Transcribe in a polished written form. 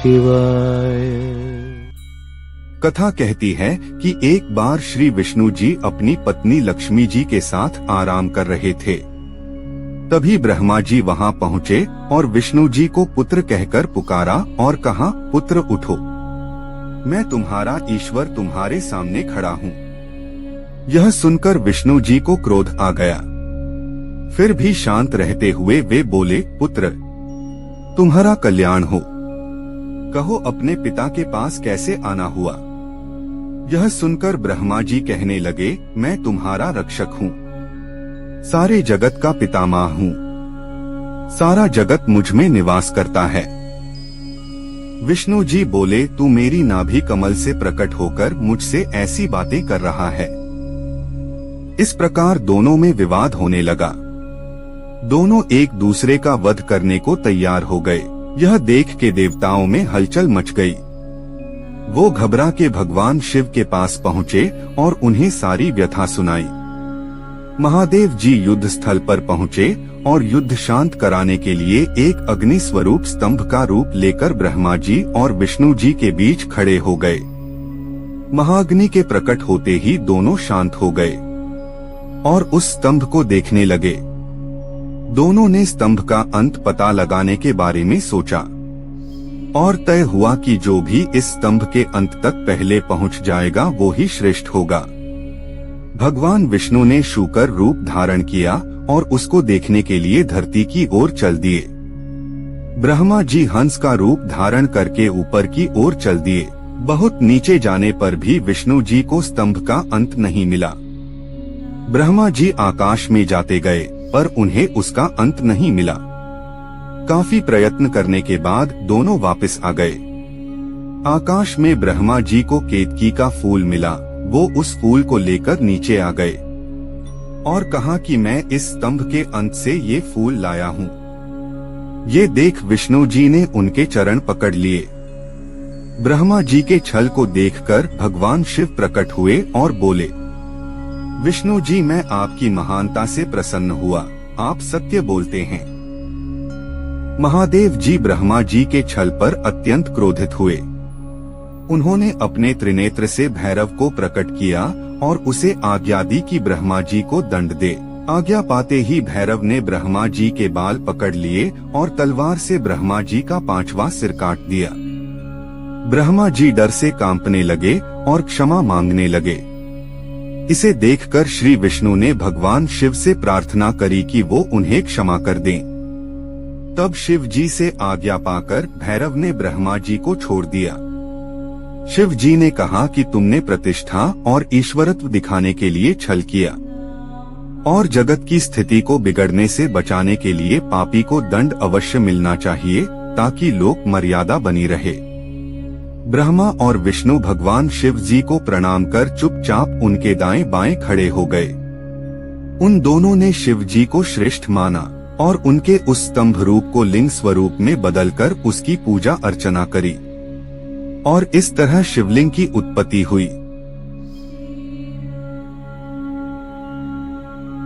शिवाय। कथा कहती है कि एक बार श्री विष्णु जी अपनी पत्नी लक्ष्मी जी के साथ आराम कर रहे थे। तभी ब्रह्मा जी वहां पहुंचे और विष्णु जी को पुत्र कहकर पुकारा और कहा, पुत्र उठो, मैं तुम्हारा ईश्वर तुम्हारे सामने खड़ा हूँ। यह सुनकर विष्णु जी को क्रोध आ गया। फिर भी शांत रहते हुए वे बोले, पुत्र तुम्हारा कल्याण हो, कहो अपने पिता के पास कैसे आना हुआ। यह सुनकर ब्रह्मा जी कहने लगे, मैं तुम्हारा रक्षक हूँ, सारे जगत का पितामह हूँ, सारा जगत मुझ में निवास करता है। विष्णु जी बोले, तू मेरी नाभि कमल से प्रकट होकर मुझसे ऐसी बातें कर रहा है। इस प्रकार दोनों में विवाद होने लगा। दोनों एक दूसरे का वध करने को तैयार हो गए। यह देख के देवताओं में हलचल मच गई। वो घबरा के भगवान शिव के पास पहुँचे और उन्हें सारी व्यथा सुनाई। महादेव जी युद्ध स्थल पर पहुँचे और युद्ध शांत कराने के लिए एक अग्नि स्वरूप स्तंभ का रूप लेकर ब्रह्मा जी और विष्णु जी के बीच खड़े हो गए। महाअग्नि के प्रकट होते ही दोनों शांत हो गए और उस स्तंभ को देखने लगे। दोनों ने स्तंभ का अंत पता लगाने के बारे में सोचा और तय हुआ कि जो भी इस स्तंभ के अंत तक पहले पहुंच जाएगा वो ही श्रेष्ठ होगा। भगवान विष्णु ने शूकर रूप धारण किया और उसको देखने के लिए धरती की ओर चल दिए। ब्रह्मा जी हंस का रूप धारण करके ऊपर की ओर चल दिए। बहुत नीचे जाने पर भी विष्णु जी को स्तंभ का अंत नहीं मिला। ब्रह्मा जी आकाश में जाते गए पर उन्हें उसका अंत नहीं मिला। काफी प्रयत्न करने के बाद दोनों वापस आ गए। आकाश में ब्रह्मा जी को केतकी का फूल मिला। वो उस फूल को लेकर नीचे आ गए और कहा कि मैं इस स्तंभ के अंत से ये फूल लाया हूँ। ये देख विष्णु जी ने उनके चरण पकड़ लिए। ब्रह्मा जी के छल को देखकर भगवान शिव प्रकट हुए और बोले, विष्णु जी मैं आपकी महानता से प्रसन्न हुआ, आप सत्य बोलते हैं। महादेव जी ब्रह्मा जी के छल पर अत्यंत क्रोधित हुए। उन्होंने अपने त्रिनेत्र से भैरव को प्रकट किया और उसे आज्ञा दी कि ब्रह्मा जी को दंड दे। आज्ञा पाते ही भैरव ने ब्रह्मा जी के बाल पकड़ लिए और तलवार से ब्रह्मा जी का 5वां सिर काट दिया। ब्रह्मा जी डर से कांपने लगे और क्षमा मांगने लगे। इसे देखकर श्री विष्णु ने भगवान शिव से प्रार्थना करी कि वो उन्हें क्षमा कर दें। तब शिव जी से आज्ञा पाकर भैरव ने ब्रह्मा जी को छोड़ दिया। शिव जी ने कहा कि तुमने प्रतिष्ठा और ईश्वरत्व दिखाने के लिए छल किया और जगत की स्थिति को बिगड़ने से बचाने के लिए पापी को दंड अवश्य मिलना चाहिए ताकि लोक मर्यादा बनी रहे। ब्रह्मा और विष्णु भगवान शिव जी को प्रणाम कर चुपचाप उनके दाएं बाएं खड़े हो गए। उन दोनों ने शिव जी को श्रेष्ठ माना और उनके उस स्तंभ रूप को लिंग स्वरूप में बदलकर उसकी पूजा अर्चना करी और इस तरह शिवलिंग की उत्पत्ति हुई।